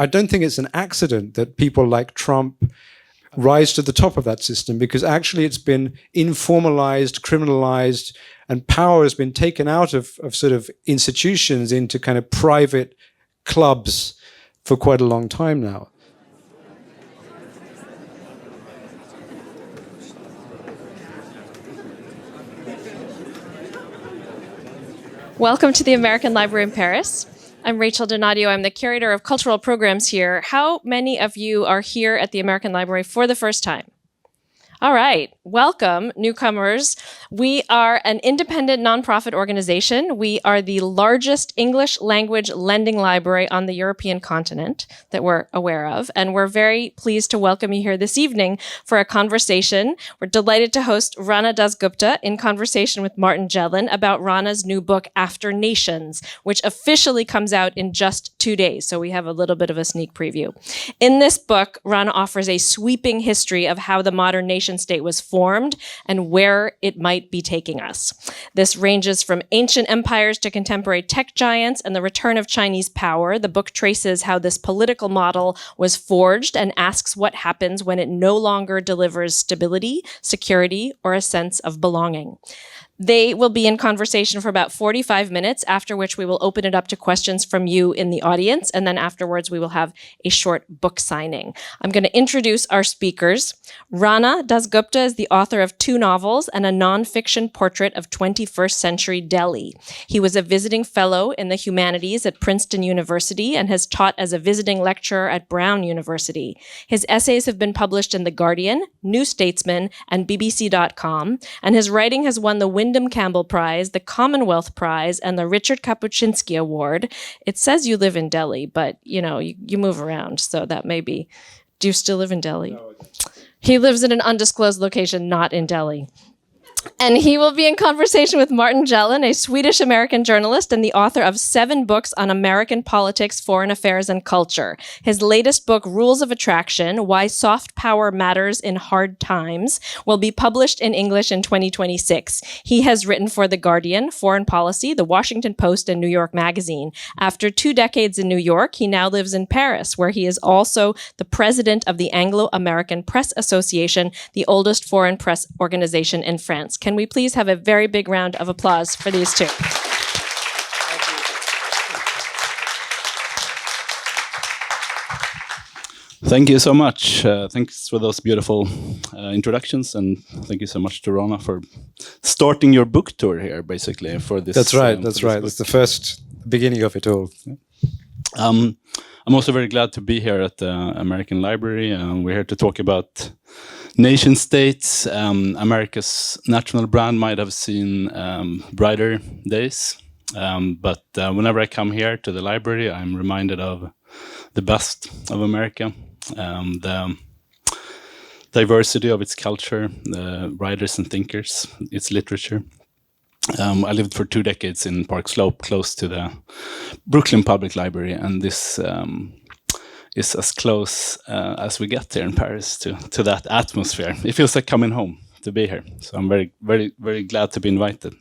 I don't think it's an accident that people like Trump rise to the top of that system, because actually it's been informalized, criminalized, and power has been taken out of sort of institutions into kind of private clubs for quite a long time now. Welcome to the American Library in Paris. I'm Rachel Donadio. I'm the curator of cultural programs here. How many of you are here at the American Library for the first time? All right, welcome, newcomers. We are an independent nonprofit organization. We are the largest English language lending library on the European continent that we're aware of, and we're very pleased to welcome you here this evening for a conversation. We're delighted to host Rana Dasgupta in conversation with Martin Gelin about Rana's new book, After Nations, which officially comes out in just 2 days, so we have a little bit of a sneak preview. In this book, Rana offers a sweeping history of how the modern nation state was formed and where it might be taking us. This ranges from ancient empires to contemporary tech giants and the return of Chinese power. The book traces how this political model was forged and asks what happens when it no longer delivers stability, security, or a sense of belonging. They will be in conversation for about 45 minutes, after which we will open it up to questions from you in the audience, and then afterwards we will have a short book signing. I'm going to introduce our speakers. Rana Dasgupta is the author of 2 novels and a nonfiction portrait of 21st century Delhi. He was a visiting fellow in the humanities at Princeton University and has taught as a visiting lecturer at Brown University. His essays have been published in The Guardian, New Statesman, and BBC.com, and his writing has won the Windham Campbell Prize, the Commonwealth Prize, and the Ryszard Kapuściński Award. It says you live in Delhi, but you move around, so that may be. Do you still live in Delhi? No, he lives in an undisclosed location, not in Delhi. And he will be in conversation with Martin Gelin, a Swedish-American journalist and the author of 7 books on American politics, foreign affairs, and culture. His latest book, Rules of Attraction: Why Soft Power Matters in Hard Times, will be published in English in 2026. He has written for The Guardian, Foreign Policy, The Washington Post, and New York Magazine. After 2 decades in New York, he now lives in Paris, where he is also the president of the Anglo-American Press Association, the oldest foreign press organization in France. Can we please have a very big round of applause for these 2? Thank you so much. Thanks for those beautiful introductions, and thank you so much to Rana for starting your book tour here, basically, for this. That's right. That's right. That's the first beginning of it all. I'm also very glad to be here at the American Library. We're here to talk about nation states. America's national brand might have seen brighter days, but whenever I come here to the library, I'm reminded of the best of America, the diversity of its culture, the writers and thinkers, its literature. I lived for 2 decades in Park Slope, close to the Brooklyn Public Library, and this is as close as we get here in Paris to that atmosphere. It feels like coming home to be here. So I'm very, very, very glad to be invited.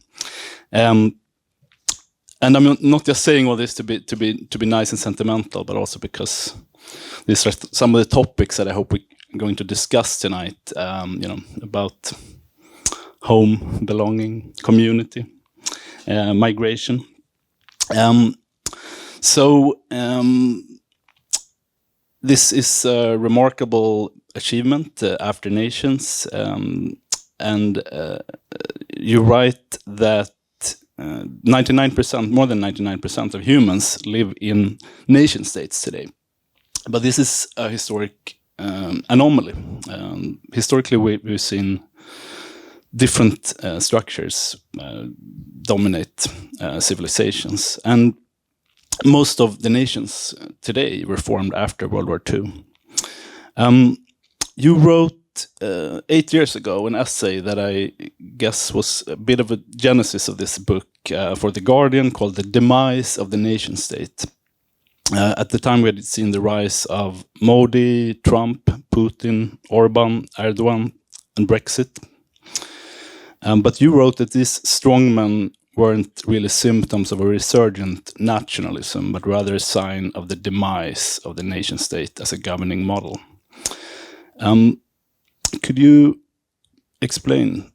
And I'm not just saying all this to be nice and sentimental, but also because these are some of the topics that I hope we're going to discuss tonight. About home, belonging, community, migration. This is a remarkable achievement, After Nations, and you write that 99%, more than 99% of humans live in nation states today. But this is a historic anomaly. Historically, we've seen different structures dominate civilizations, and most of the nations today were formed after World War II. You wrote 8 years ago an essay that I guess was a bit of a genesis of this book for The Guardian, called The Demise of the Nation State. At the time, we had seen the rise of Modi, Trump, Putin, Orban, Erdogan, and Brexit. But you wrote that these strongmen weren't really symptoms of a resurgent nationalism, but rather a sign of the demise of the nation state as a governing model. Could you explain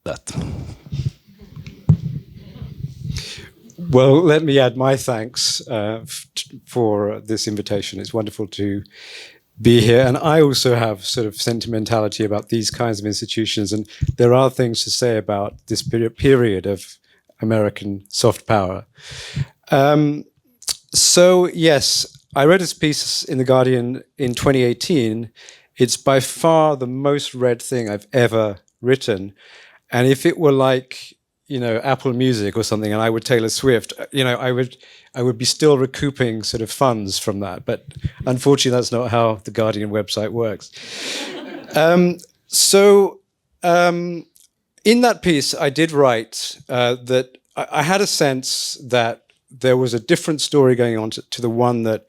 that? Well, let me add my thanks for this invitation. It's wonderful to be here. And I also have sort of sentimentality about these kinds of institutions. And there are things to say about this period of American soft power. So, yes, I read this piece in The Guardian in 2018. It's by far the most read thing I've ever written. And if it were like, you know, Apple Music or something, and I would Taylor Swift, you know, I would be still recouping sort of funds from that. But unfortunately, that's not how the Guardian website works. In that piece, I did write that I had a sense that there was a different story going on to the one that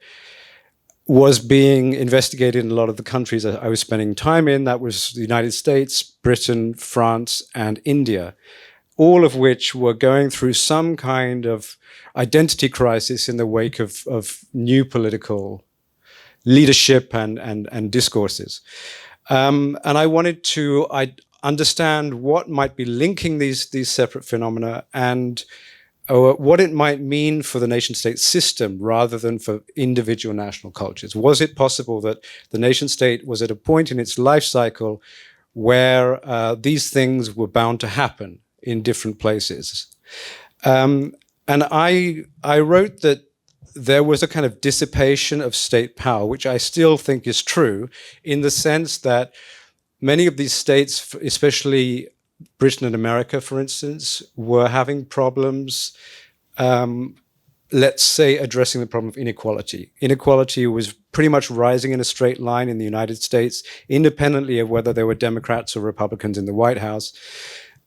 was being investigated in a lot of the countries that I was spending time in. That was the United States, Britain, France, and India, all of which were going through some kind of identity crisis in the wake of new political leadership and discourses. And I wanted to understand what might be linking these separate phenomena and what it might mean for the nation-state system rather than for individual national cultures. Was it possible that the nation-state was at a point in its life cycle where these things were bound to happen in different places? And I wrote that there was a kind of dissipation of state power, which I still think is true, in the sense that many of these states, especially Britain and America, for instance, were having problems, let's say, addressing the problem of inequality. Inequality was pretty much rising in a straight line in the United States, independently of whether there were Democrats or Republicans in the White House.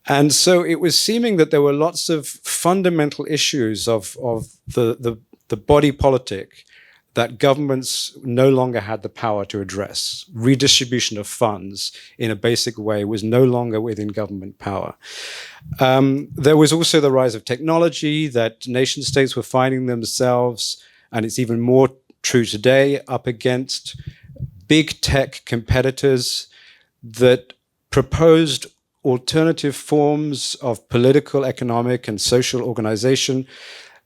And so it was seeming that there were lots of fundamental issues of the body politic that governments no longer had the power to address. Redistribution of funds in a basic way was no longer within government power. There was also the rise of technology, that nation states were finding themselves, and it's even more true today, up against big tech competitors that proposed alternative forms of political, economic, and social organization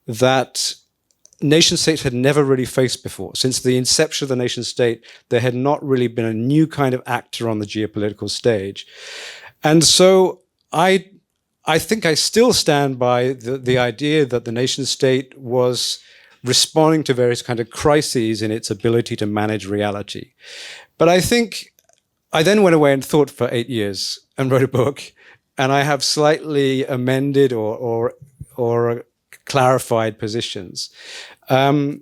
that nation states had never really faced before. Since the inception of the nation state, there had not really been a new kind of actor on the geopolitical stage. And so I think I still stand by the idea that the nation state was responding to various kind of crises in its ability to manage reality. But I think I then went away and thought for 8 years and wrote a book, and I have slightly amended or clarified positions. I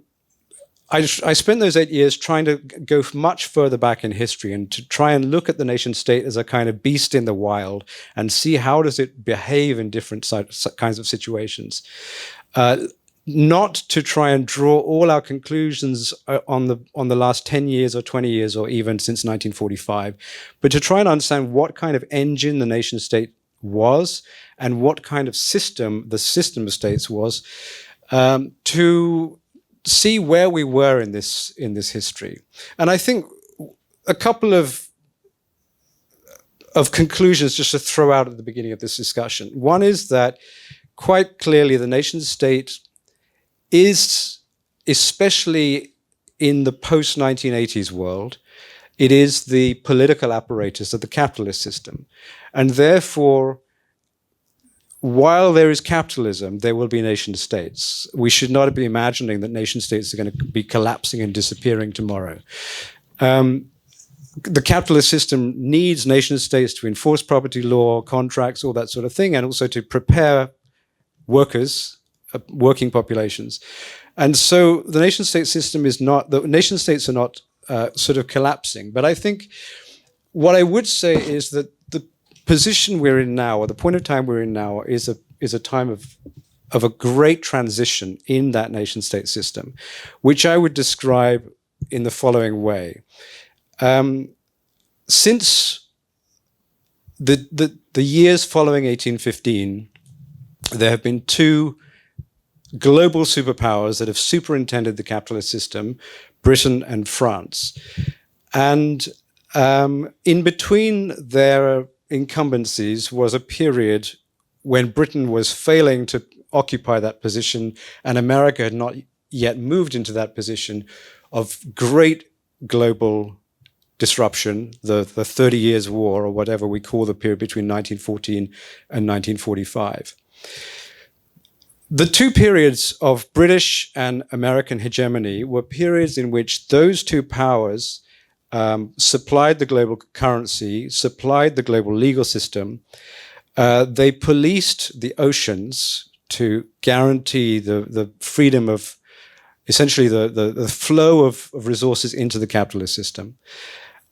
spent those 8 years trying to go much further back in history and to try and look at the nation state as a kind of beast in the wild and see how does it behave in different kinds of situations. Not to try and draw all our conclusions on the last 10 years or 20 years or even since 1945, but to try and understand what kind of engine the nation state was and what kind of system the system of states was, to see where we were in this history. And I think a couple of conclusions just to throw out at the beginning of this discussion. One is that quite clearly the nation state is, especially in the post-1980s world, it is the political apparatus of the capitalist system. And therefore, while there is capitalism, there will be nation states. We should not be imagining that nation states are going to be collapsing and disappearing tomorrow. The capitalist system needs nation states to enforce property law, contracts, all that sort of thing, and also to prepare workers, working populations. And so the nation state system is not, the nation states are not sort of collapsing. But I think what I would say is that the position we're in now, or the point of time we're in now, is a time of a great transition in that nation state system, which I would describe in the following way. Since the years following 1815, there have been two global superpowers that have superintended the capitalist system, Britain and France. And in between their incumbencies was a period when Britain was failing to occupy that position and America had not yet moved into that position of great global disruption, the 30 Years' War, or whatever we call the period between 1914 and 1945. The two periods of British and American hegemony were periods in which those two powers supplied the global currency, supplied the global legal system. They policed the oceans to guarantee the freedom of, essentially the flow of resources into the capitalist system.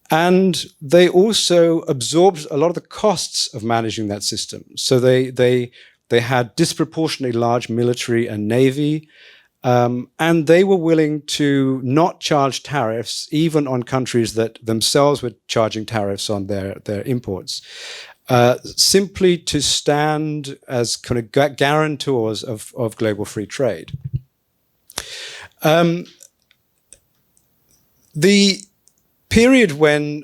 And they also absorbed a lot of the costs of managing that system. So they had disproportionately large military and navy, and they were willing to not charge tariffs, even on countries that themselves were charging tariffs on their imports, simply to stand as kind of guarantors of global free trade. The period following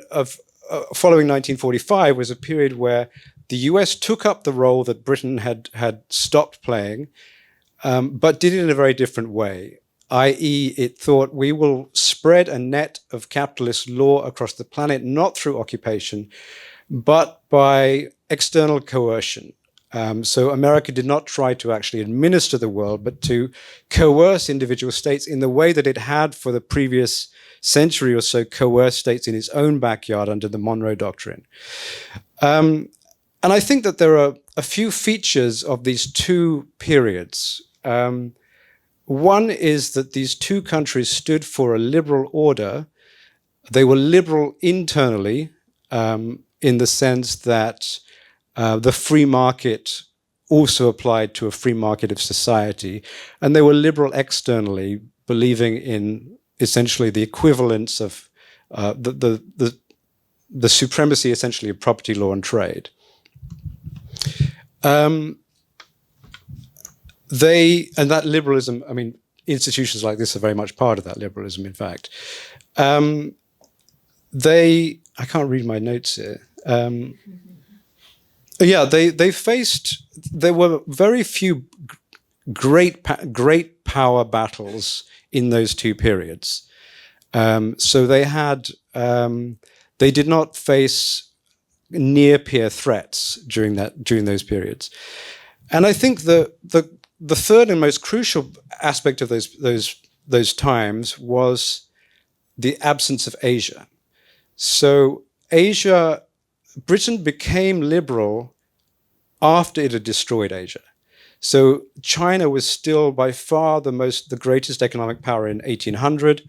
1945 was a period where the US took up the role that Britain had stopped playing, but did it in a very different way, i.e. it thought we will spread a net of capitalist law across the planet, not through occupation, but by external coercion. So America did not try to actually administer the world, but to coerce individual states in the way that it had for the previous century or so coerced states in its own backyard under the Monroe Doctrine. And I think that there are a few features of these two periods. One is that these two countries stood for a liberal order. They were liberal internally, in the sense that the free market also applied to a free market of society. And they were liberal externally, believing in essentially the equivalence of the supremacy, essentially, of property law and trade. And that liberalism, I mean, institutions like this are very much part of that liberalism, in fact. I can't read my notes here. Yeah, there were very few great power battles in those two periods. So they did not face near-peer threats during those periods. And I think the third and most crucial aspect of those times was the absence of Asia. So Britain became liberal after it had destroyed Asia. So China was still by far the greatest economic power in 1800.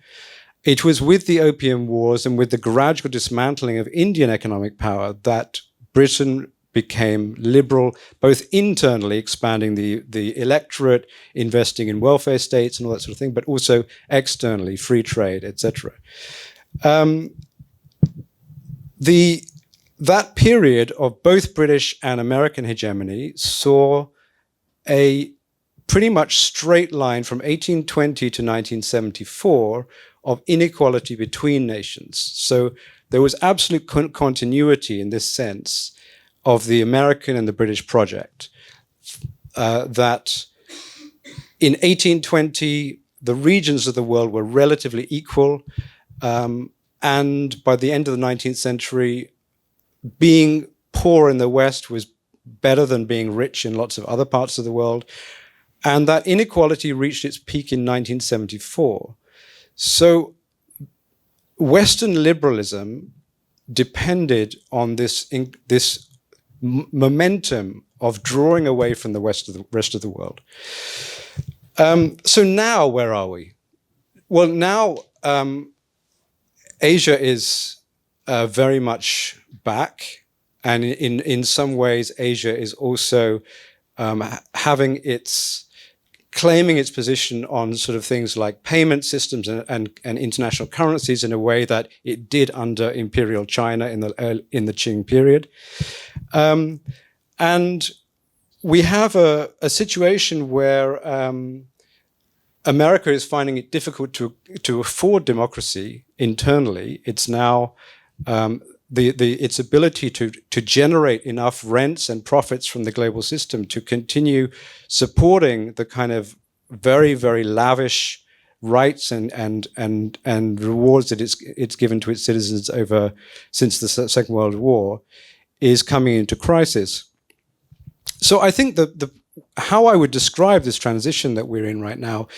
It was with the Opium Wars and with the gradual dismantling of Indian economic power that Britain became liberal, both internally, expanding the electorate, investing in welfare states and all that sort of thing, but also externally, free trade, etc. That period of both British and American hegemony saw a pretty much straight line from 1820 to 1974 of inequality between nations. So there was absolute continuity in this sense of the American and the British project. That in 1820, the regions of the world were relatively equal, and by the end of the 19th century, being poor in the West was better than being rich in lots of other parts of the world. And that inequality reached its peak in 1974. So Western liberalism depended on this momentum of drawing away from the rest of the world. So now, where are we? Well, now Asia is very much back, and in some ways, Asia is also claiming its position on sort of things like payment systems and international currencies in a way that it did under Imperial China in the Qing period. And we have a situation where America is finding it difficult to afford democracy internally. It's now its ability to generate enough rents and profits from the global system to continue supporting the kind of very, very lavish rights and rewards that it's given to its citizens since the Second World War is coming into crisis. So I think how I would describe this transition that we're in right now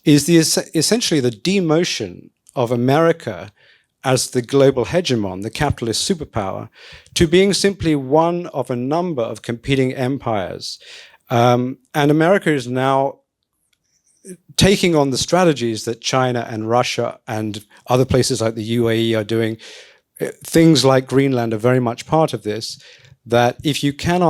is essentially the demotion of America as the global hegemon, the capitalist superpower, to being simply one of a number of competing empires. And America is now taking on the strategies that China and Russia and other places like the UAE are doing. Things like Greenland are very much part of this, that if you can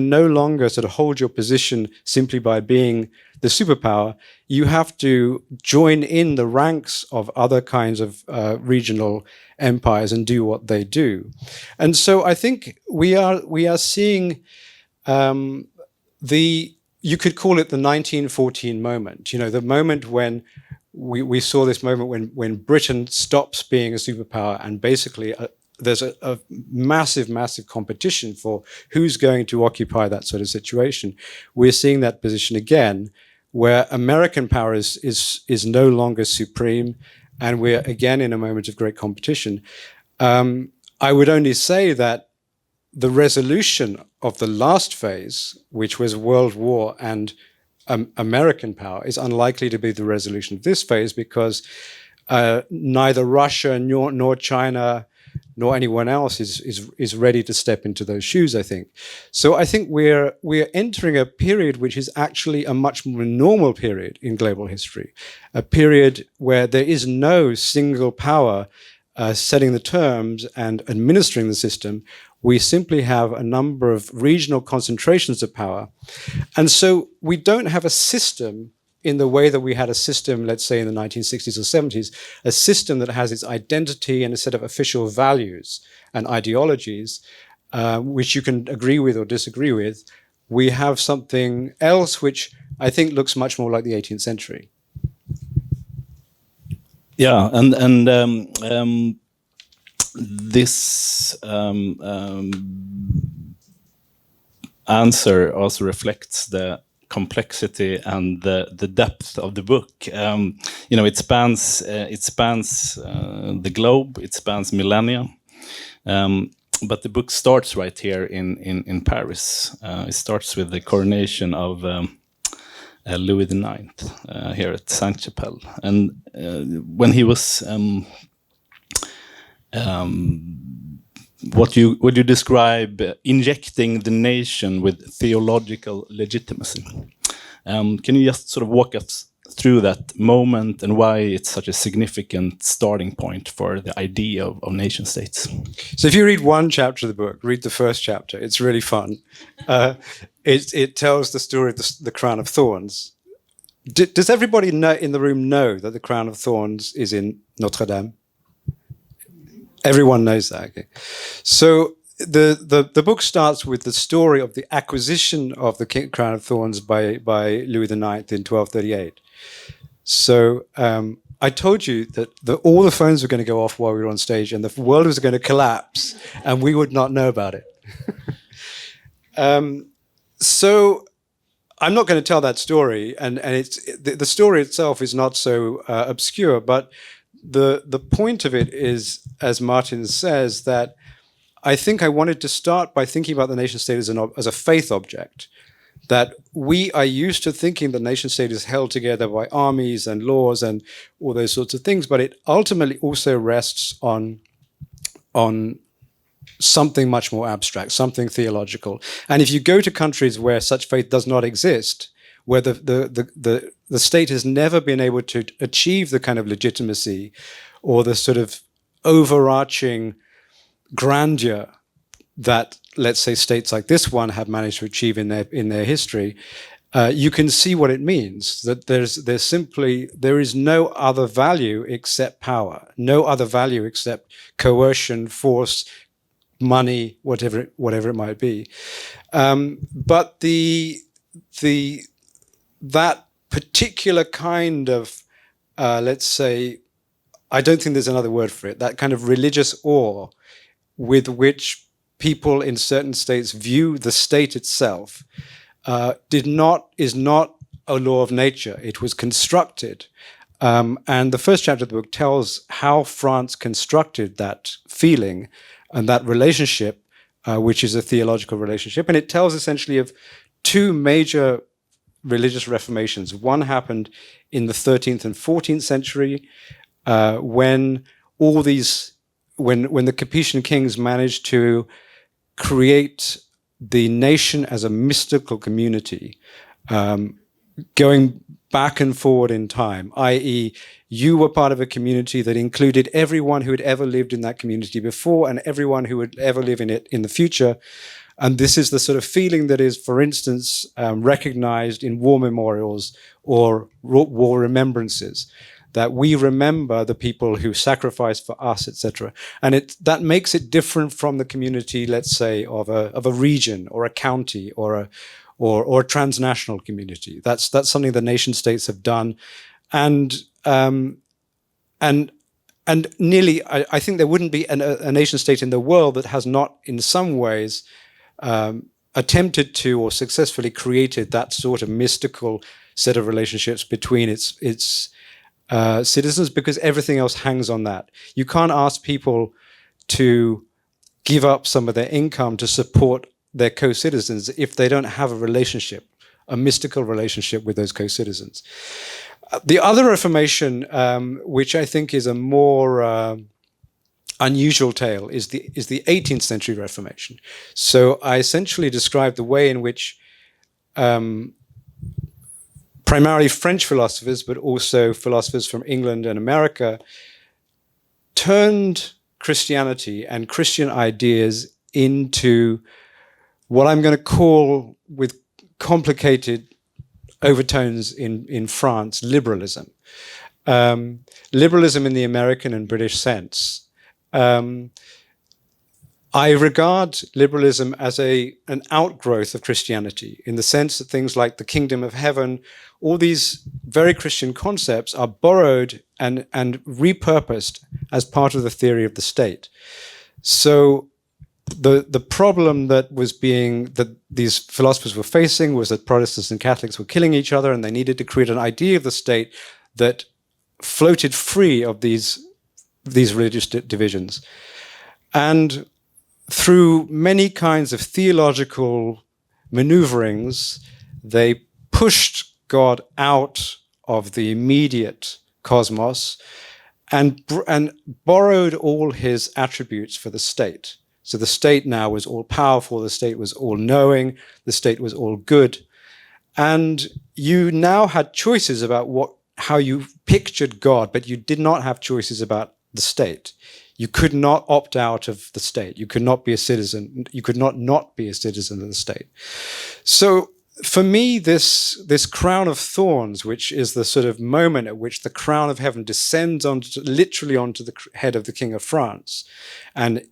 no longer sort of hold your position simply by being the superpower, you have to join in the ranks of other kinds of regional empires and do what they do. And so I think we are seeing you could call it the 1914 moment, the moment when we saw this moment when Britain stops being a superpower and basically there's a massive, massive competition for who's going to occupy that sort of situation. We're seeing that position again, where American power is no longer supreme, and we're again in a moment of great competition. I would only say that the resolution of the last phase, which was World War and American power, is unlikely to be the resolution of this phase, because neither Russia nor China nor anyone else is ready to step into those shoes, I think. So I think we're entering a period which is actually a much more normal period in global history, a period where there is no single power setting the terms and administering the system. We simply have a number of regional concentrations of power. And so we don't have a system in the way that we had a system, let's say in the 1960s or 70s, a system that has its identity and a set of official values and ideologies, which you can agree with or disagree with. We have something else which I think looks much more like the 18th century. Yeah, and this answer also reflects the complexity and the depth of the book. It spans the globe, it spans millennia, but the book starts right here in Paris. It starts with the coronation of Louis IX here at Sainte-Chapelle, and when he was what you describe injecting the nation with theological legitimacy. Can you just sort of walk us through that moment and why it's such a significant starting point for the idea of nation states? So if you read one chapter of the book, read the first chapter. It's really fun. It tells the story of the crown of thorns. Does everybody in the room know that the crown of thorns is in Notre Dame? Everyone knows that. Okay. So the book starts with the story of the acquisition of the crown of thorns by Louis IX in 1238. So I told you that all the phones were going to go off while we were on stage, and the world was going to collapse, and we would not know about it. So I'm not going to tell that story, and the story itself is not so obscure, but the point of it is, as Martin says, that I think I wanted to start by thinking about the nation state as a faith object, that we are used to thinking the nation state is held together by armies and laws and all those sorts of things, but it ultimately also rests on something much more abstract, something theological. And if you go to countries where such faith does not exist, where the state has never been able to achieve the kind of legitimacy or the sort of overarching grandeur that, let's say, states like this one have managed to achieve in their history, you can see what it means. That there is no other value except power, no other value except coercion, force, money, whatever it might be. But that particular kind of, let's say, I don't think there's another word for it, that kind of religious awe with which people in certain states view the state itself is not a law of nature. It was constructed. And the first chapter of the book tells how France constructed that feeling and that relationship, which is a theological relationship. And it tells essentially of two major religious reformations. One happened in the 13th and 14th century, when the Capetian kings managed to create the nation as a mystical community, going back and forward in time, i.e., you were part of a community that included everyone who had ever lived in that community before and everyone who would ever live in it in the future. And this is the sort of feeling that is, for instance, recognized in war memorials or war remembrances, that we remember the people who sacrificed for us, etc. And that makes it different from the community, let's say, of a region or a county or a transnational community. That's something the nation states have done, and nearly, I think there wouldn't be a nation state in the world that has not, in some ways, attempted to or successfully created that sort of mystical set of relationships between its citizens, because everything else hangs on that. You can't ask people to give up some of their income to support their co-citizens if they don't have a relationship, a mystical relationship with those co-citizens. The other Reformation, which I think is a more unusual tale, is the 18th century Reformation. So I essentially describe the way in which primarily French philosophers, but also philosophers from England and America, turned Christianity and Christian ideas into what I'm going to call, with complicated overtones in France, liberalism. Liberalism in the American and British sense. I regard liberalism as an outgrowth of Christianity, in the sense that things like the kingdom of heaven, all these very Christian concepts are borrowed and repurposed as part of the theory of the state. So the problem that these philosophers were facing was that Protestants and Catholics were killing each other, and they needed to create an idea of the state that floated free of these religious divisions. And through many kinds of theological maneuverings, they pushed God out of the immediate cosmos and borrowed all his attributes for the state. So the state now was all powerful, the state was all knowing, the state was all good. And you now had choices about how you pictured God, but you did not have choices about the state. You could not opt out of the state. You could not be a citizen. You could not be a citizen of the state. So for me, this crown of thorns, which is the sort of moment at which the crown of heaven descends literally onto the head of the King of France, and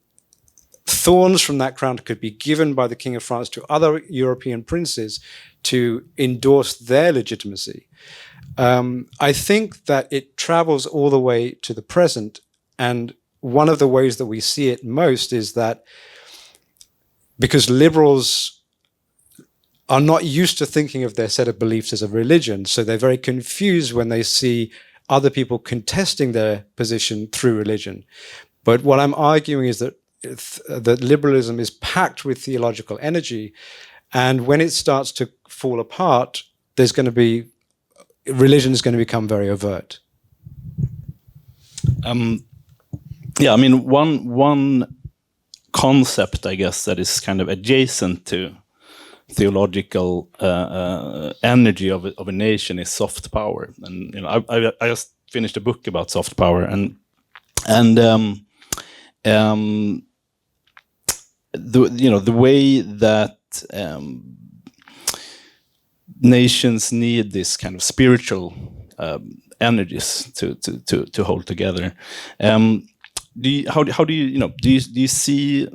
thorns from that crown could be given by the King of France to other European princes to endorse their legitimacy. I think that it travels all the way to the present, and one of the ways that we see it most is that because liberals are not used to thinking of their set of beliefs as a religion, so they're very confused when they see other people contesting their position through religion. But what I'm arguing is that liberalism is packed with theological energy, and when it starts to fall apart, religion is going to become very overt. Yeah, I mean, one concept, I guess, that is kind of adjacent to theological energy of a nation is soft power. And I just finished a book about soft power, and the way that nations need this kind of spiritual energies to hold together. how do you do you see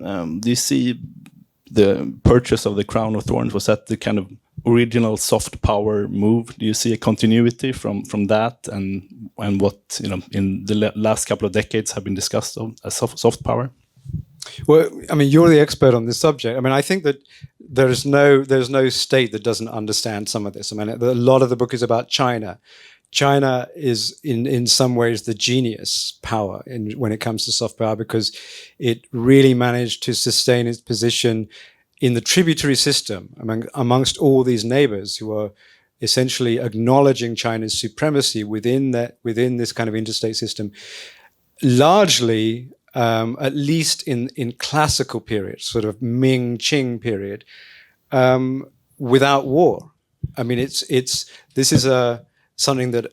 the purchase of the crown of thorns? Was that the kind of original soft power move? Do you see a continuity from that and what in the last couple of decades have been discussed as soft power? Well, I mean, you're the expert on this subject. I mean, I think that there's no state that doesn't understand some of this. I mean, a lot of the book is about China. China is in some ways the genius power when it comes to soft power, because it really managed to sustain its position in the tributary system amongst all these neighbors who are essentially acknowledging China's supremacy within this kind of interstate system, largely at least in classical periods, sort of Ming Qing period, without war. I mean, this is something that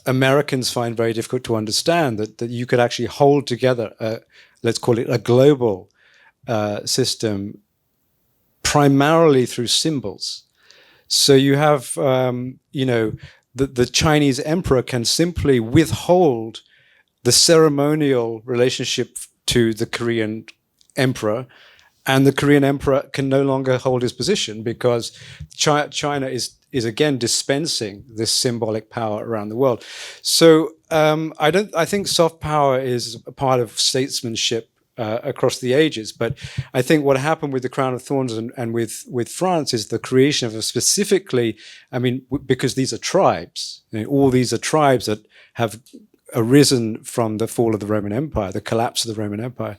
Americans find very difficult to understand, that you could actually hold together, let's call it a global system, primarily through symbols. So you have, the Chinese emperor can simply withhold the ceremonial relationship to the Korean emperor, and the Korean emperor can no longer hold his position because China is again dispensing this symbolic power around the world. So I think soft power is a part of statesmanship across the ages. But I think what happened with the Crown of Thorns and with France is the creation of specifically, I mean, because these are tribes, all these are tribes that have arisen from the fall of the Roman Empire, the collapse of the Roman Empire.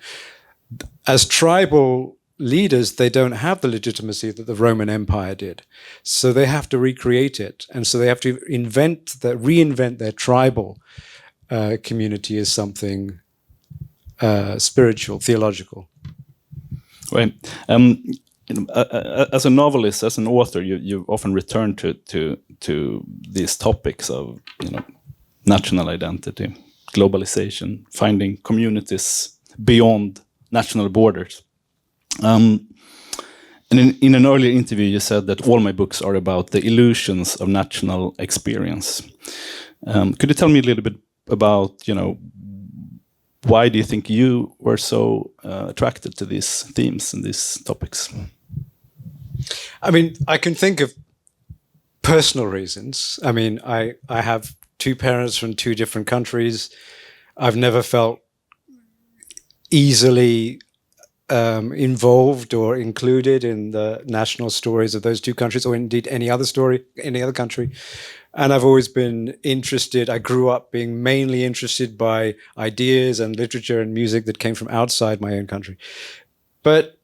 As tribal leaders, they don't have the legitimacy that the Roman Empire did. So they have to recreate it. And so they have to reinvent their tribal community as something spiritual, theological. Right. As a novelist, as an author, you often return to these topics of national identity, globalization, finding communities beyond national borders. And in an earlier interview, you said that all my books are about the illusions of national experience. Could you tell me a little bit about, why do you think you were so attracted to these themes and these topics? I mean, I can think of personal reasons. I mean, I have two parents from two different countries. I've never felt easily involved or included in the national stories of those two countries, or indeed any other country. And I've always been interested. I grew up being mainly interested by ideas and literature and music that came from outside my own country. But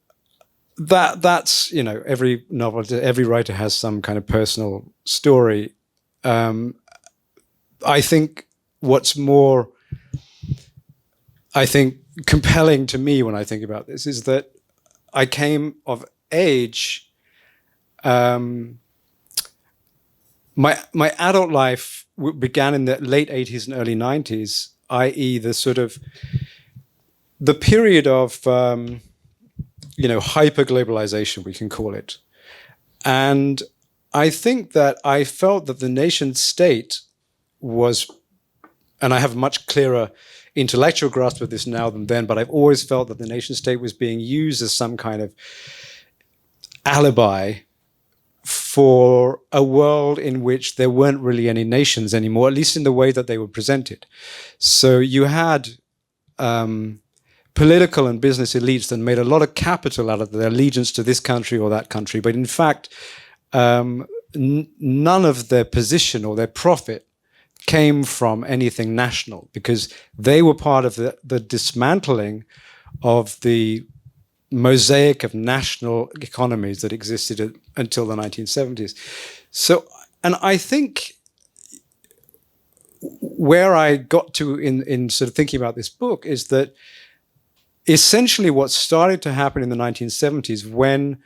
that's every novelist, every writer has some kind of personal story. I think what's more, compelling to me when I think about this is that I came of age. My adult life began in the late 80s and early 90s, i.e. the period of hyper-globalization, we can call it. And I think that I felt that the nation state was, and I have a much clearer intellectual grasp of this now than then, but I've always felt that the nation state was being used as some kind of alibi for a world in which there weren't really any nations anymore, at least in the way that they were presented. So you had political and business elites that made a lot of capital out of their allegiance to this country or that country, but in fact, none of their position or their profit came from anything national, because they were part of the dismantling of the mosaic of national economies that existed until the 1970s. So, and I think where I got to in sort of thinking about this book is that essentially what started to happen in the 1970s, when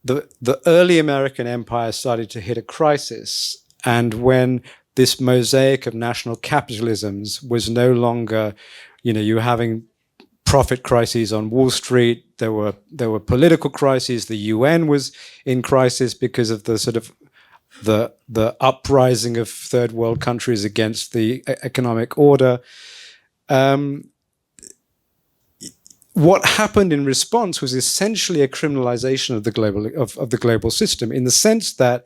the early American empire started to hit a crisis, and when this mosaic of national capitalisms was no longer, you were having profit crises on Wall Street. There were political crises. The UN was in crisis because of the sort of the uprising of third world countries against the economic order. what happened in response was essentially a criminalization of the global system, in the sense that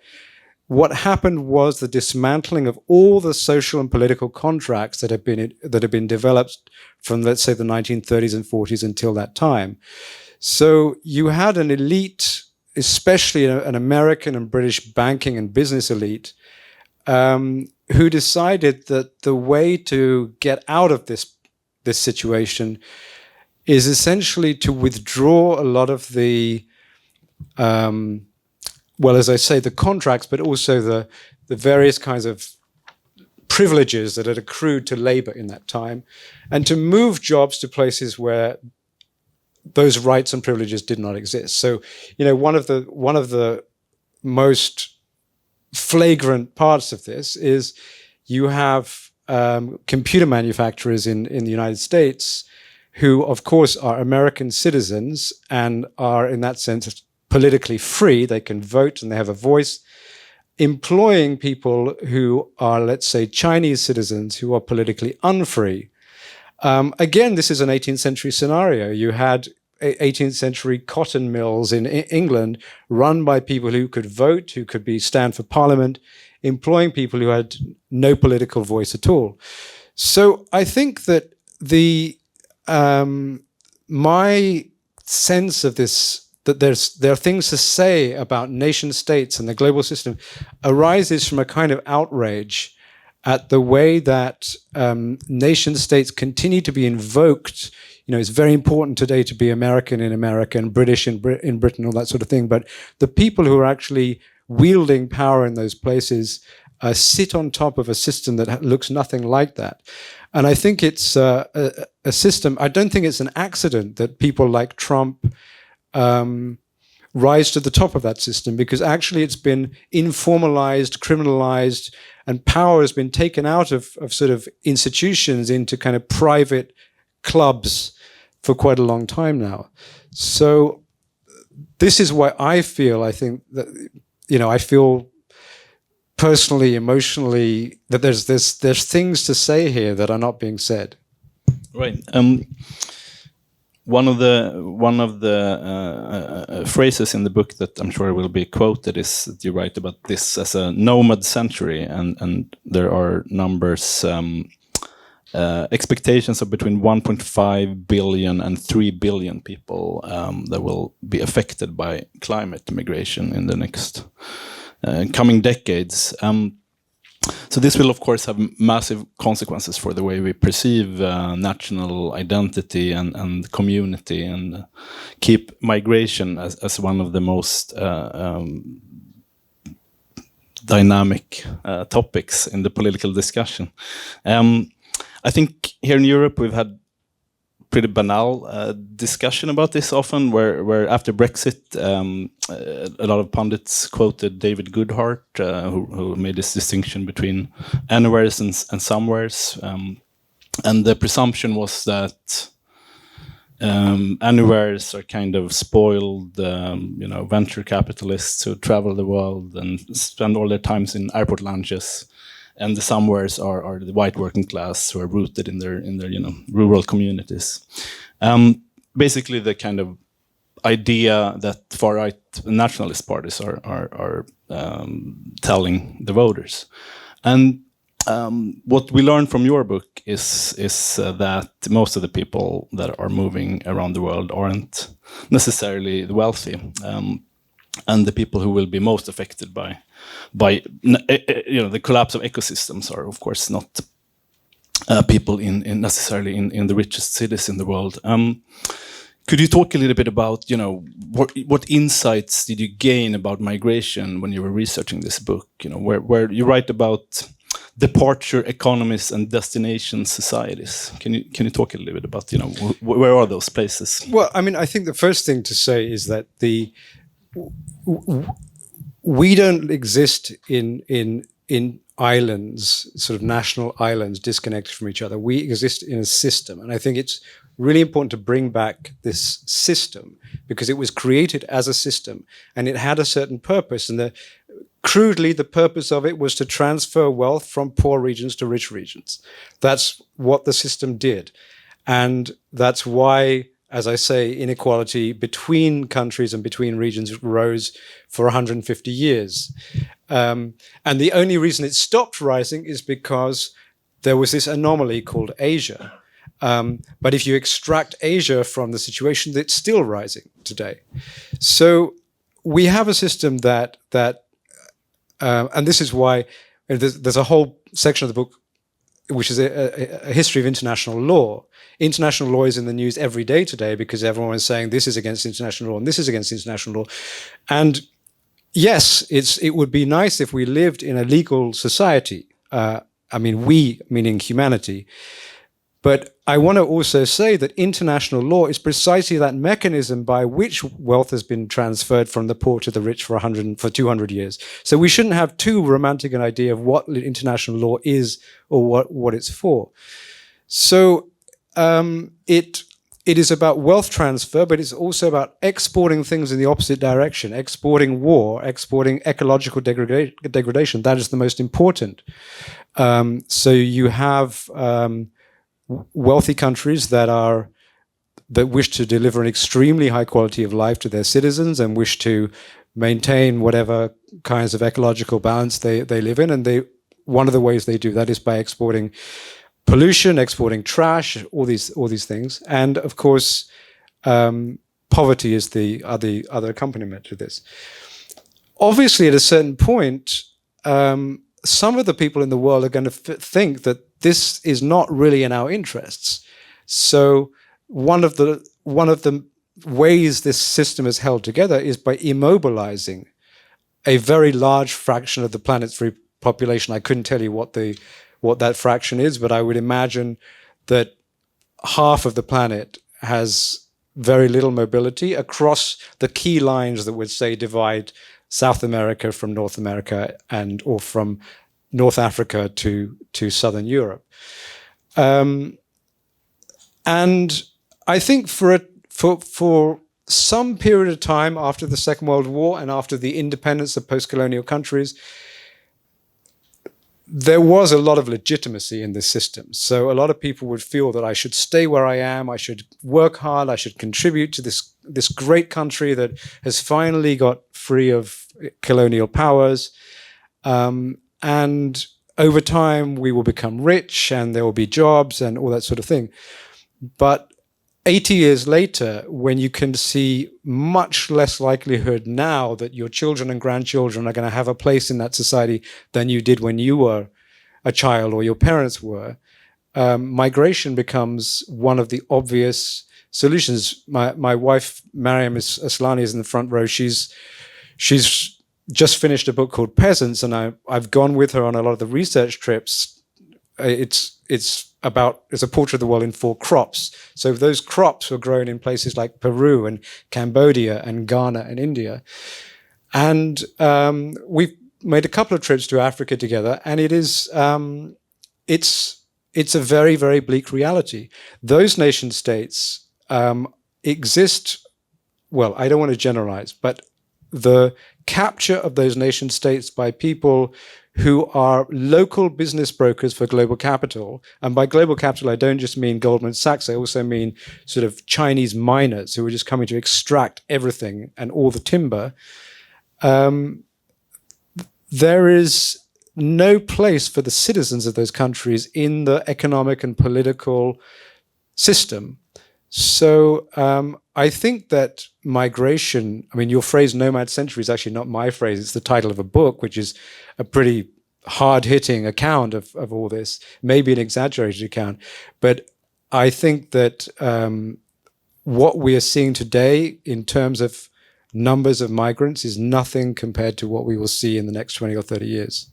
what happened was the dismantling of all the social and political contracts that had been developed from, let's say, the 1930s and 40s until that time. So you had an elite, especially an American and British banking and business elite, who decided that the way to get out of this situation is essentially to withdraw a lot of the, well, as I say, the contracts, but also the various kinds of privileges that had accrued to labor in that time, and to move jobs to places where those rights and privileges did not exist. So, one of the most flagrant parts of this is you have computer manufacturers in the United States who, of course, are American citizens and are, in that sense, politically free. They can vote and they have a voice, employing people who are, let's say, Chinese citizens who are politically unfree. Again, this is an 18th century scenario. You had 18th century cotton mills in England run by people who could vote, who could stand for parliament, employing people who had no political voice at all. So I think that my sense of this, that there are things to say about nation states and the global system, arises from a kind of outrage at the way that nation states continue to be invoked. It's very important today to be American in America and British in Britain, all that sort of thing. But the people who are actually wielding power in those places sit on top of a system that looks nothing like that. And I think it's a system. I don't think it's an accident that people like Trump rise to the top of that system, because actually it's been informalized, criminalized, and power has been taken out of sort of institutions into kind of private clubs for quite a long time now. So this is why I think that, I feel personally, emotionally, that there's things to say here that are not being said. Right. One of the phrases in the book that I'm sure will be quoted is that you write about this as a nomad century, and there are numbers, expectations of between 1.5 billion and 3 billion people that will be affected by climate migration in the next coming decades. So this will, of course, have massive consequences for the way we perceive national identity and community, and keep migration as one of the most dynamic topics in the political discussion. I think here in Europe we've had pretty banal discussion about this often, where after Brexit, a lot of pundits quoted David Goodhart, who made this distinction between anywheres and somewheres, and the presumption was that anywheres are kind of spoiled, venture capitalists who travel the world and spend all their times in airport lounges. And the somewheres are the white working class who are rooted in their rural communities. Basically, the kind of idea that far-right nationalist parties are telling the voters. And what we learned from your book is that most of the people that are moving around the world aren't necessarily the wealthy, and the people who will be most affected by the collapse of ecosystems are, of course, not people necessarily in the richest cities in the world. Could you talk a little bit about, what insights did you gain about migration when you were researching this book? Where you write about departure economies and destination societies. Can you talk a little bit about, where are those places? Well, I mean, I think the first thing to say is that we don't exist in islands, sort of national islands disconnected from each other. We exist in a system. And I think it's really important to bring back this system, because it was created as a system and it had a certain purpose. And crudely, the purpose of it was to transfer wealth from poor regions to rich regions. That's what the system did. And that's why as I say, inequality between countries and between regions rose for 150 years. And the only reason it stopped rising is because there was this anomaly called Asia. But if you extract Asia from the situation, it's still rising today. So we have a system that and this is why there's a whole section of the book which is a history of international law. International law is in the news every day today because everyone is saying this is against international law and this is against international law. And yes, it would be nice if we lived in a legal society. I mean, we, meaning humanity. But I want to also say that international law is precisely that mechanism by which wealth has been transferred from the poor to the rich for 200 years. So we shouldn't have too romantic an idea of what international law is or what it's for. So it is about wealth transfer, but it's also about exporting things in the opposite direction, exporting war, exporting ecological degradation. That is the most important. So you have wealthy countries that wish to deliver an extremely high quality of life to their citizens and wish to maintain whatever kinds of ecological balance they live in. And one of the ways they do that is by exporting pollution, exporting trash, all these things. And of course, poverty is the other accompaniment to this. Obviously, at a certain point, some of the people in the world are going to think that this is not really in our interests. So one of the ways this system is held together is by immobilizing a very large fraction of the planet's free population. I couldn't tell you what that fraction is, but I would imagine that half of the planet has very little mobility across the key lines that would say divide South America from North America or from North Africa to Southern Europe. And I think for some period of time after the Second World War and after the independence of post-colonial countries, there was a lot of legitimacy in this system. So a lot of people would feel that I should stay where I am, I should work hard, I should contribute to this great country that has finally got free of colonial powers. And over time, we will become rich and there will be jobs and all that sort of thing. But 80 years later, when you can see much less likelihood now that your children and grandchildren are going to have a place in that society than you did when you were a child or your parents were, migration becomes one of the obvious solutions. My wife, Mariam Aslani, is in the front row. She's just finished a book called Peasants, and I've gone with her on a lot of the research trips. It's a portrait of the world in 4 crops. So those crops were grown in places like Peru and Cambodia and Ghana and India. And we've made a couple of trips to Africa together, and it's a very, very bleak reality. Those nation states exist, well, I don't want to generalize, but the capture of those nation states by people who are local business brokers for global capital. And by global capital, I don't just mean Goldman Sachs. I also mean sort of Chinese miners who are just coming to extract everything and all the timber. There is no place for the citizens of those countries in the economic and political system. So I think that migration, I mean, your phrase nomad century is actually not my phrase. It's the title of a book, which is a pretty hard-hitting account of all this, maybe an exaggerated account. But I think that what we are seeing today in terms of numbers of migrants is nothing compared to what we will see in the next 20 or 30 years.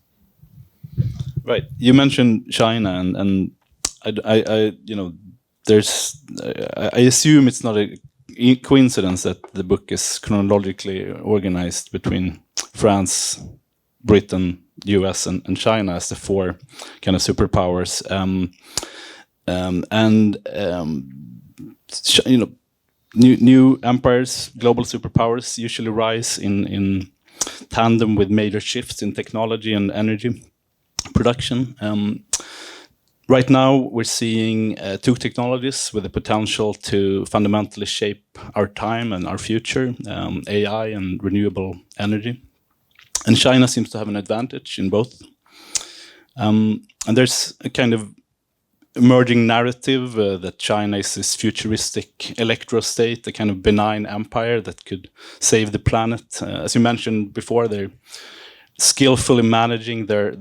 Right. You mentioned China, and I you know, I assume it's not a coincidence that the book is chronologically organized between France, Britain, US, and China as the 4 kind of superpowers. You know, new empires, global superpowers usually rise in tandem with major shifts in technology and energy production. Right now, we're seeing two technologies with the potential to fundamentally shape our time and our future, AI and renewable energy. And China seems to have an advantage in both. And there's a kind of emerging narrative that China is this futuristic electro-state, a kind of benign empire that could save the planet. As you mentioned before, they're skillfully managing their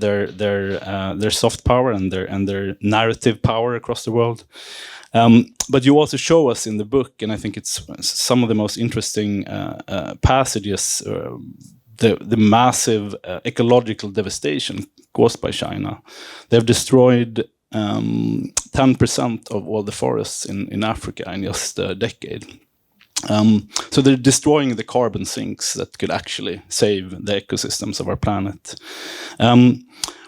soft power and their narrative power across the world. But you also show us in the book, and I think it's some of the most interesting passages, the massive ecological devastation caused by China. They've destroyed 10% of all the forests in Africa in just a decade. So they're destroying the carbon sinks that could actually save the ecosystems of our planet.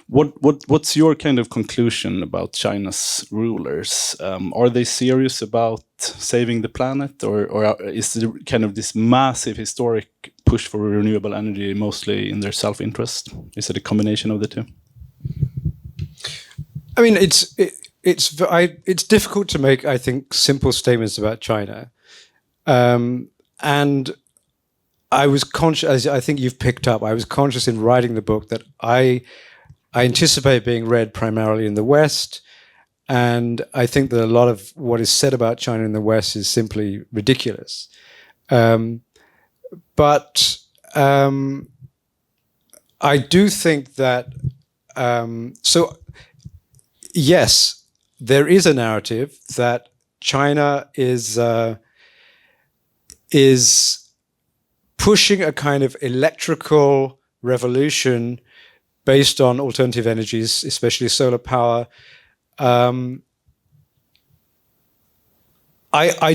What's your kind of conclusion about China's rulers? Are they serious about saving the planet, or is there kind of this massive historic push for renewable energy mostly in their self-interest? Is it a combination of the two? I mean, it's difficult to make, I think, simple statements about China. And I was conscious, as I think you've picked up, I was conscious in writing the book that I anticipate being read primarily in the West. And I think that a lot of what is said about China in the West is simply ridiculous. But I do think that, so yes, there is a narrative that China is pushing a kind of electrical revolution based on alternative energies, especially solar power. I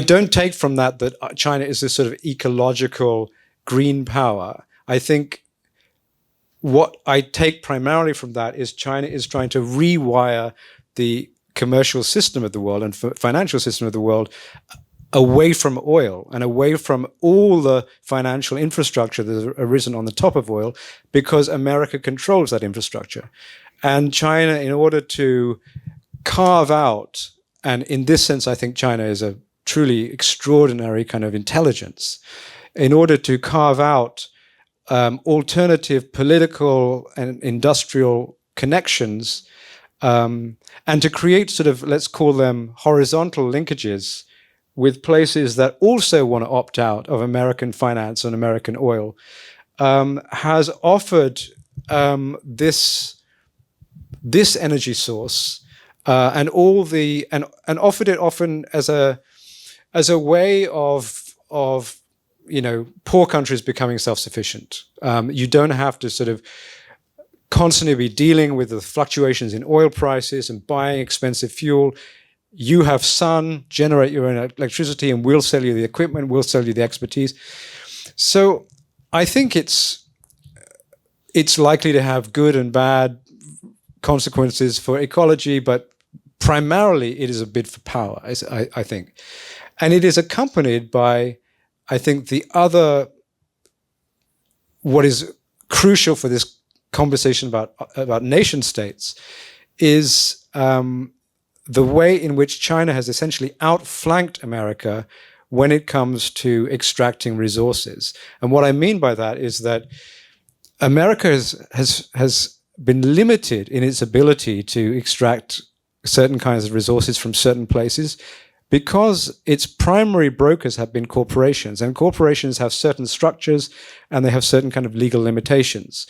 don't take from that China is this sort of ecological green power. I think what I take primarily from that is China is trying to rewire the commercial system of the world and financial system of the world away from oil and away from all the financial infrastructure that has arisen on the top of oil, because America controls that infrastructure. And China, in order to carve out, and in this sense, I think China is a truly extraordinary kind of intelligence, in order to carve out alternative political and industrial connections, and to create sort of, let's call them horizontal linkages with places that also want to opt out of American finance and American oil, has offered this energy source and offered it often as a way of poor countries becoming self-sufficient. You don't have to sort of constantly be dealing with the fluctuations in oil prices and buying expensive fuel. You have sun, generate your own electricity, and we'll sell you the equipment, we'll sell you the expertise. So I think it's likely to have good and bad consequences for ecology, but primarily it is a bid for power, I think. And it is accompanied by, I think, what is crucial for this conversation about nation states is the way in which China has essentially outflanked America when it comes to extracting resources. And what I mean by that is that America has been limited in its ability to extract certain kinds of resources from certain places because its primary brokers have been corporations, and corporations have certain structures and they have certain kind of legal limitations.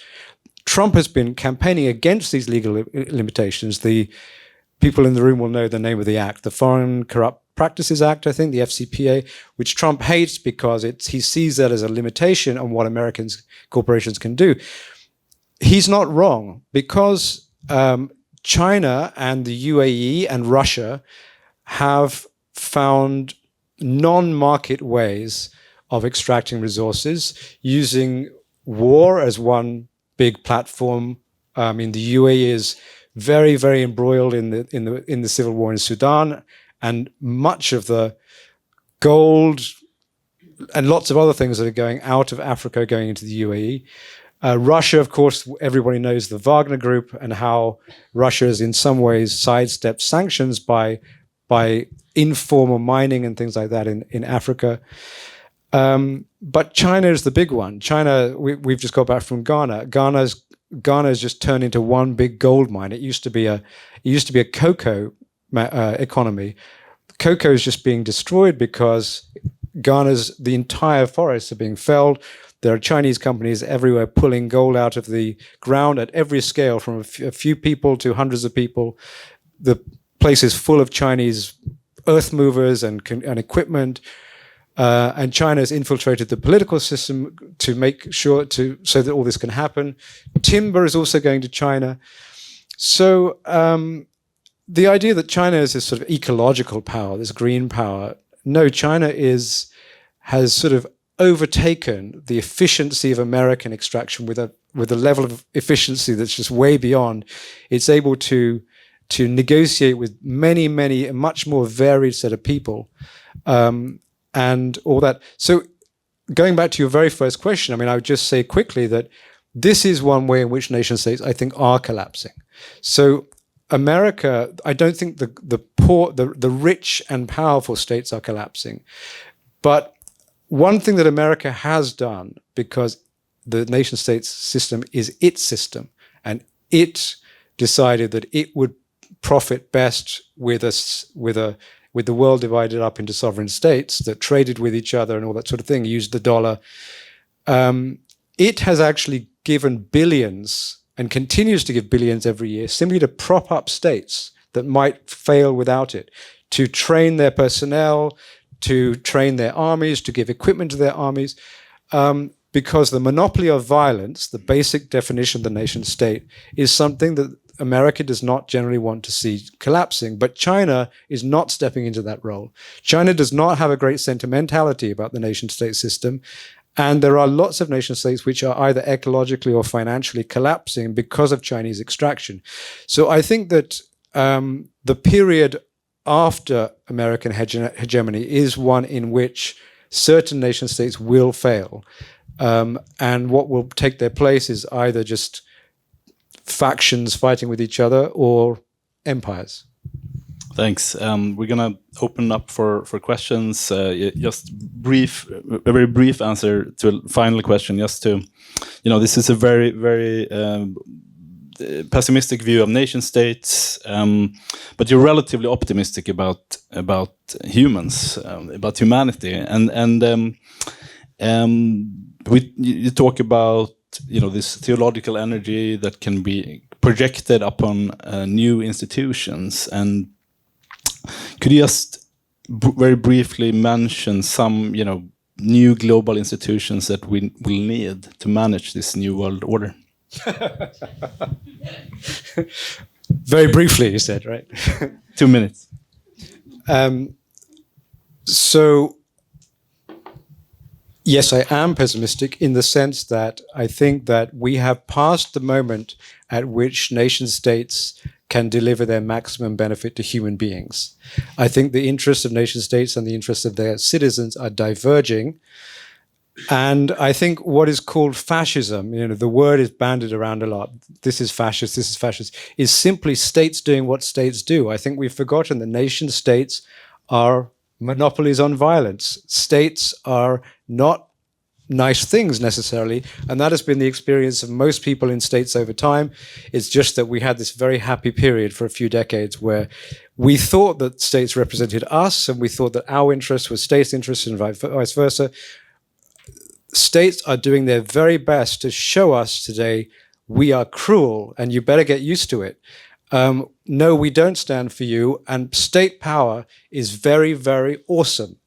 Trump has been campaigning against these legal limitations. The people in the room will know the name of the act, the Foreign Corrupt Practices Act, I think, the FCPA, which Trump hates because he sees that as a limitation on what American corporations can do. He's not wrong, because China and the UAE and Russia have found non-market ways of extracting resources, using war as one big platform. The UAE is very, very embroiled in the civil war in Sudan, and much of the gold and lots of other things that are going out of Africa going into the UAE. Russia, of course, everybody knows the Wagner Group and how Russia has in some ways sidestepped sanctions by informal mining and things like that in Africa. But China is the big one. China, we've just got back from Ghana. Ghana's just turned into one big gold mine. It used to be a cocoa economy. Cocoa is just being destroyed because the entire forests are being felled. There are Chinese companies everywhere pulling gold out of the ground at every scale, from a few people to hundreds of people. The place is full of Chinese earth movers and equipment. And China has infiltrated the political system to make sure so that all this can happen. Timber is also going to China. So the idea that China is this sort of ecological power, this green power, no, China has sort of overtaken the efficiency of American extraction with a level of efficiency that's just way beyond. It's able to negotiate with many, a much more varied set of people. And all that. So going back to your very first question, I mean, I would just say quickly that this is one way in which nation states, I think, are collapsing. So America, I don't think the poor, the rich and powerful states are collapsing. But one thing that America has done, because the nation states system is its system, and it decided that it would profit best with the world divided up into sovereign states that traded with each other and all that sort of thing, used the dollar. It has actually given billions and continues to give billions every year simply to prop up states that might fail without it, to train their personnel, to train their armies, to give equipment to their armies, because the monopoly of violence, the basic definition of the nation state, is something that America does not generally want to see collapsing, but China is not stepping into that role. China does not have a great sentimentality about the nation-state system, and there are lots of nation-states which are either ecologically or financially collapsing because of Chinese extraction. So I think that the period after American hegemony is one in which certain nation-states will fail, and what will take their place is either just factions fighting with each other or empires. Thanks. We're gonna open up for questions. Just a very brief answer to a final question. Just to, this is a very, very pessimistic view of nation states, but you're relatively optimistic about humans, about humanity, and you talk about this theological energy that can be projected upon new institutions. And could you just very briefly mention some, new global institutions that we will need to manage this new world order? Very briefly, you said, right? 2 minutes. So, yes, I am pessimistic in the sense that I think that we have passed the moment at which nation states can deliver their maximum benefit to human beings. I think the interests of nation states and the interests of their citizens are diverging. And I think what is called fascism, the word is bandied around a lot. This is fascist, is simply states doing what states do. I think we've forgotten that nation states are monopolies on violence. States are not nice things necessarily, and that has been the experience of most people in states over time. It's just that we had this very happy period for a few decades where we thought that states represented us, and we thought that our interests were states' interests and vice versa. States are doing their very best to show us today we are cruel and you better get used to it. No, we don't stand for you, and state power is very, very awesome.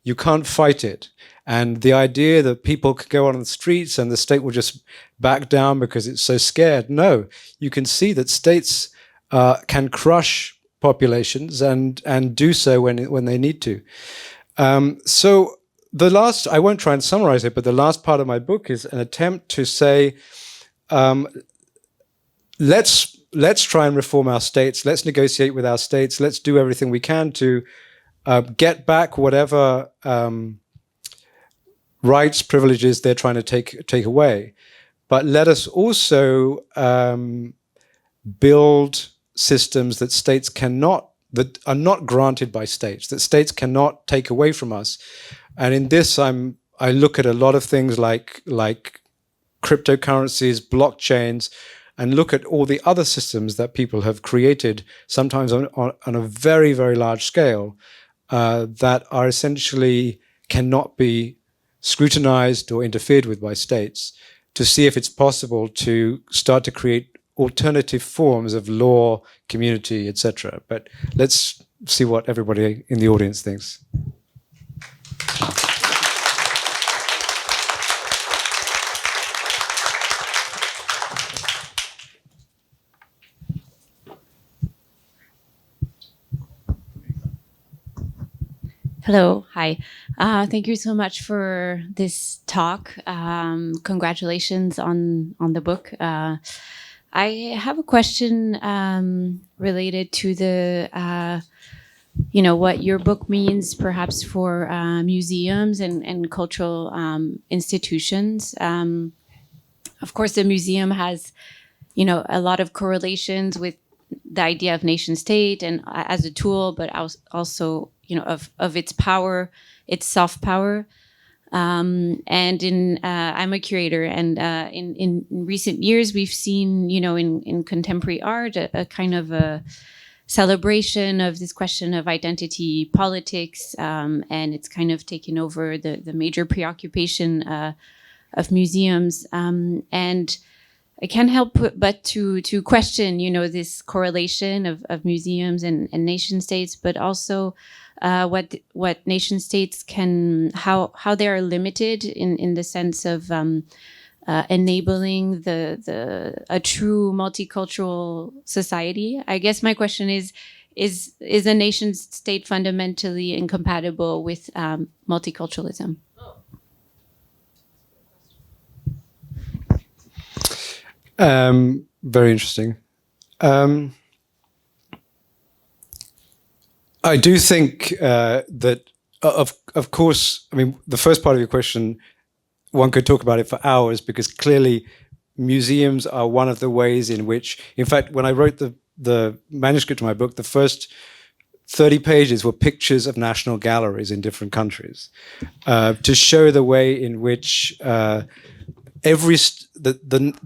You can't fight it. And the idea that people could go on the streets and the state will just back down because it's so scared. No, you can see that states can crush populations and do so when they need to. So I won't try and summarize it, but the last part of my book is an attempt to say, let's try and reform our states. Let's negotiate with our states. Let's do everything we can to get back whatever rights, privileges they're trying to take away. but let us also build systems that states cannot, that are not granted by states, that states cannot take away from us. And in this, I look at a lot of things like cryptocurrencies, blockchains, and look at all the other systems that people have created, sometimes on a very, very large scale, that are essentially cannot be scrutinized or interfered with by states, to see if it's possible to start to create alternative forms of law, community, etc. But let's see what everybody in the audience thinks. Hello, hi. Thank you so much for this talk. Congratulations on the book. I have a question related to the, what your book means perhaps for museums and cultural institutions. Of course, the museum has, a lot of correlations with the idea of nation state and as a tool, but also, of its power, its soft power. And I'm a curator, and in recent years, we've seen, in contemporary art, a kind of a celebration of this question of identity politics, and it's kind of taken over the major preoccupation of museums. And I can't help but to question, this correlation of museums and nation states, but also what nation states can, how they are limited in the sense of enabling a true multicultural society. I guess my question is a nation state fundamentally incompatible with multiculturalism? Very interesting. I do think that, of course, I mean, the first part of your question, one could talk about it for hours, because clearly museums are one of the ways in which, in fact, when I wrote the manuscript of my book, the first 30 pages were pictures of national galleries in different countries, to show the way in which the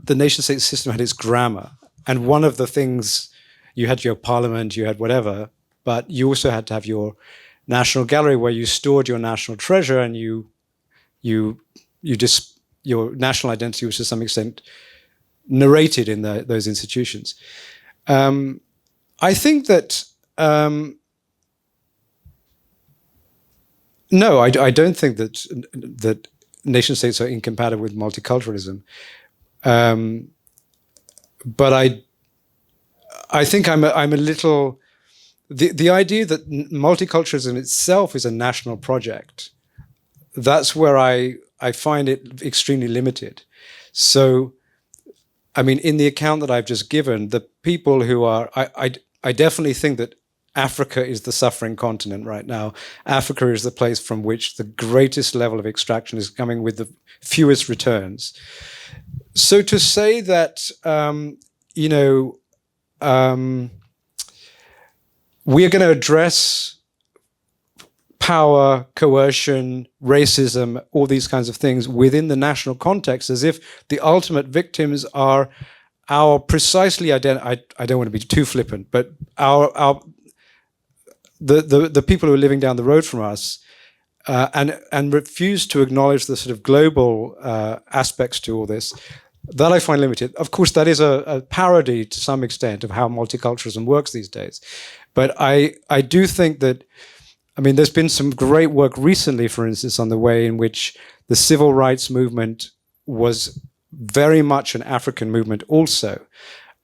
nation state system had its grammar. And one of the things, you had your parliament, you had whatever, but you also had to have your national gallery where you stored your national treasure, and your national identity was to some extent narrated in those institutions. I think that no, I don't think that nation states are incompatible with multiculturalism, but I think I'm a little. The idea that multiculturalism itself is a national project, that's where I find it extremely limited. So, I mean, in the account that I've just given, the people who are, I definitely think that Africa is the suffering continent right now. Africa is the place from which the greatest level of extraction is coming with the fewest returns. So to say that, we're going to address power, coercion, racism, all these kinds of things within the national context, as if the ultimate victims are our precisely I don't want to be too flippant, but the people who are living down the road from us, and refuse to acknowledge the sort of global aspects to all this. That I find limited. Of course, that is a parody to some extent of how multiculturalism works these days. But I do think that, I mean, there's been some great work recently, for instance, on the way in which the civil rights movement was very much an African movement also.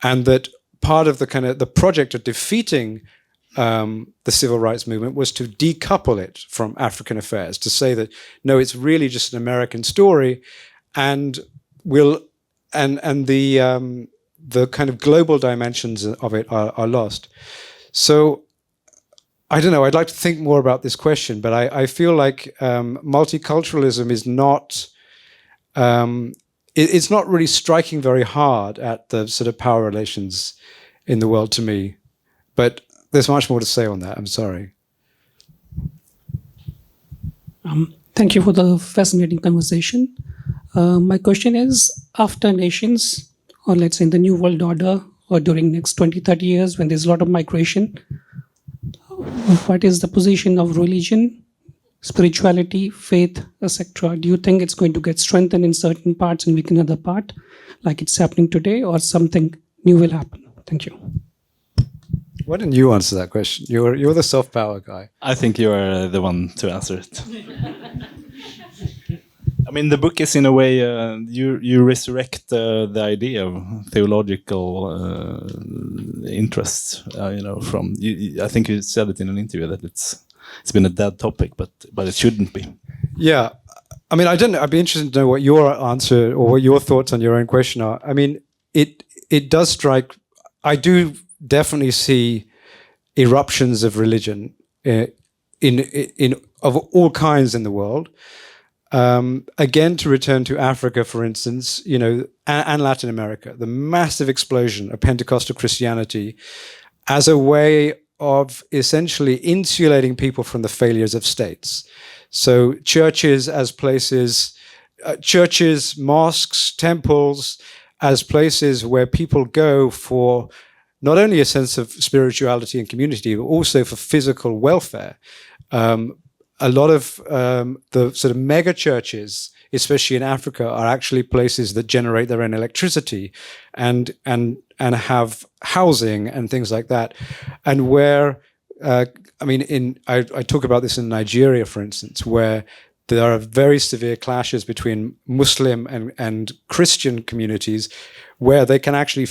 And that part of the project of defeating the civil rights movement was to decouple it from African affairs, to say that, no, it's really just an American story, and the kind of global dimensions of it are lost. So I don't know, I'd like to think more about this question, but I feel like multiculturalism is not it's not really striking very hard at the sort of power relations in the world to me. But there's much more to say on that. I'm sorry. Thank you for the fascinating conversation. My question is, after nations, or let's say in the New World Order, or during next 20, 30 years, when there's a lot of migration, what is the position of religion, spirituality, faith, etc.? Do you think it's going to get strengthened in certain parts and weak in other part, like it's happening today, or something new will happen? Thank you. Why didn't you answer that question? You're the soft power guy. I think you are the one to answer it. I mean, the book is in a way you resurrect the idea of theological interests. From I think you said it in an interview that it's been a dead topic, but it shouldn't be. Yeah, I mean, I don't know. I'd be interested to know what your answer or what your thoughts on your own question are. I mean, it does strike. I do definitely see eruptions of religion in of all kinds in the world. Again, to return to Africa, for instance, and Latin America, the massive explosion of Pentecostal Christianity as a way of essentially insulating people from the failures of states. So churches as places, churches, mosques, temples, as places where people go for not only a sense of spirituality and community, but also for physical welfare. A lot of the sort of mega churches, especially in Africa, are actually places that generate their own electricity and have housing and things like that. And where, I talk about this in Nigeria, for instance, where there are very severe clashes between Muslim and Christian communities, where they can actually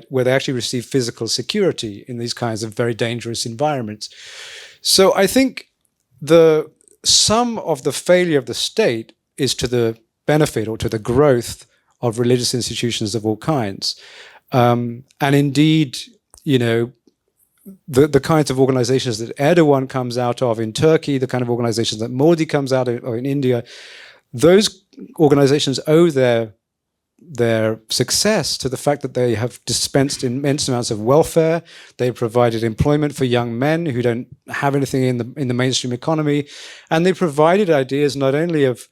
where they actually receive physical security in these kinds of very dangerous environments. So I think the sum of the failure of the state is to the benefit or to the growth of religious institutions of all kinds. And indeed, the kinds of organizations that Erdogan comes out of in Turkey, the kind of organizations that Modi comes out of in India, those organizations owe their success to the fact that they have dispensed immense amounts of welfare. They provided employment for young men who don't have anything in the mainstream economy, and they provided ideas not only of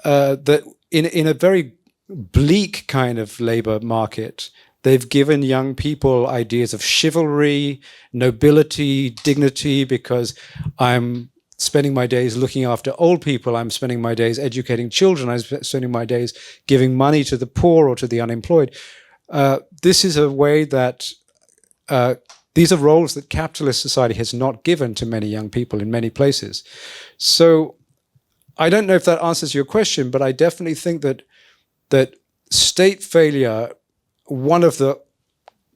that in a very bleak kind of labor market. They've given young people ideas of chivalry, nobility, dignity, because I'm spending my days looking after old people, I'm spending my days educating children, I'm spending my days giving money to the poor or to the unemployed. This is a way that, these are roles that capitalist society has not given to many young people in many places. So I don't know if that answers your question, but I definitely think that state failure, one of the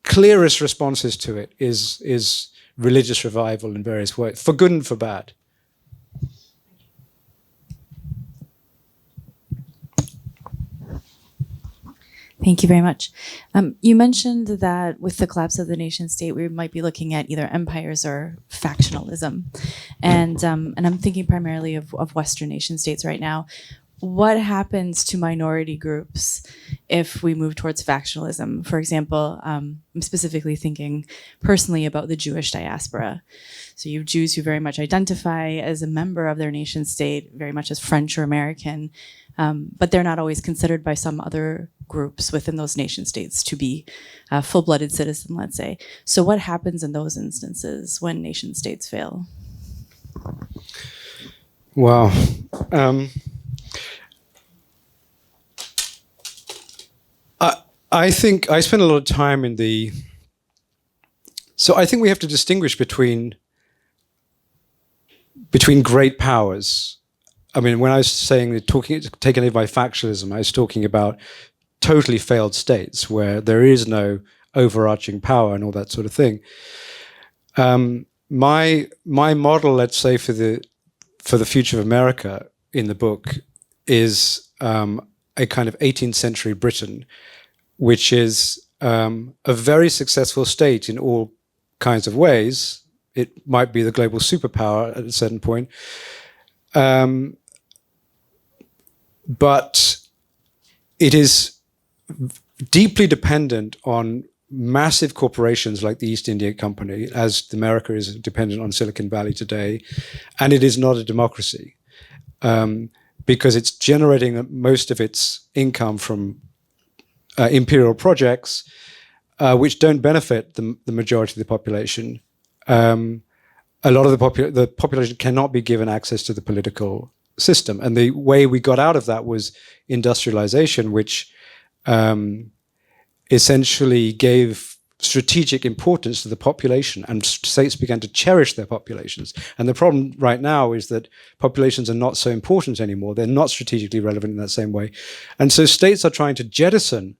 clearest responses to it is religious revival in various ways, for good and for bad. Thank you very much. You mentioned that with the collapse of the nation state, we might be looking at either empires or factionalism. And I'm thinking primarily of Western nation states right now. What happens to minority groups if we move towards factionalism? For example, I'm specifically thinking personally about the Jewish diaspora. So you have Jews who very much identify as a member of their nation state, very much as French or American, but they're not always considered by some other groups within those nation states to be a full-blooded citizen, let's say. So what happens in those instances when nation states fail? Wow. I think I spend a lot of time in the... So I think we have to distinguish between great powers. I mean, when I was saying taken over by factionalism, I was talking about totally failed states where there is no overarching power and all that sort of thing. My model, let's say, for the future of America in the book is a kind of 18th century Britain, which is a very successful state in all kinds of ways. It might be the global superpower at a certain point. But it is deeply dependent on massive corporations like the East India Company, as America is dependent on Silicon Valley today, and it is not a democracy because it's generating most of its income from imperial projects, which don't benefit the majority of the population. A lot of the population cannot be given access to the political system, and the way we got out of that was industrialization, which essentially gave strategic importance to the population, and states began to cherish their populations. And the problem right now is that populations are not so important anymore. They're not strategically relevant in that same way. And so states are trying to jettison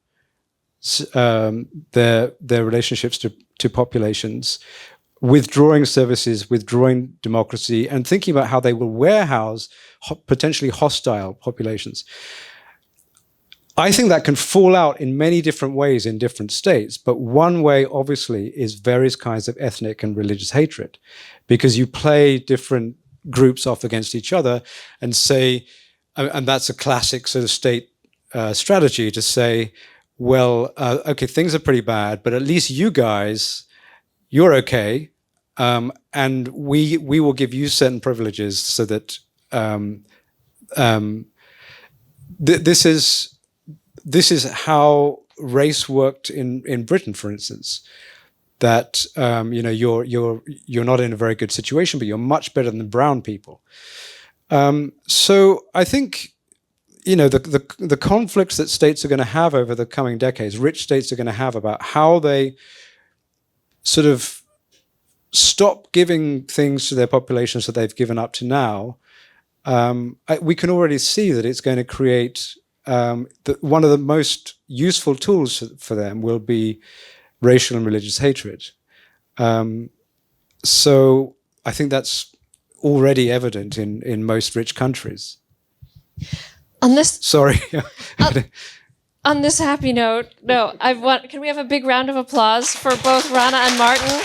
their relationships to populations, withdrawing services, withdrawing democracy, and thinking about how they will warehouse potentially hostile populations. I think that can fall out in many different ways in different states, but one way, obviously, is various kinds of ethnic and religious hatred, because you play different groups off against each other and say, and that's a classic sort of state strategy to say, well, okay, things are pretty bad, but at least you guys, you're okay, and we will give you certain privileges so that this is how race worked in Britain, for instance. That you're not in a very good situation, but you're much better than brown people. So I think the conflicts that states are going to have over the coming decades, rich states are going to have about how they sort of stop giving things to their populations that they've given up to now. We can already see that it's going to create one of the most useful tools for them will be racial and religious hatred. So I think that's already evident in most rich countries. On this, sorry. On this happy note, can we have a big round of applause for both Rana and Martin?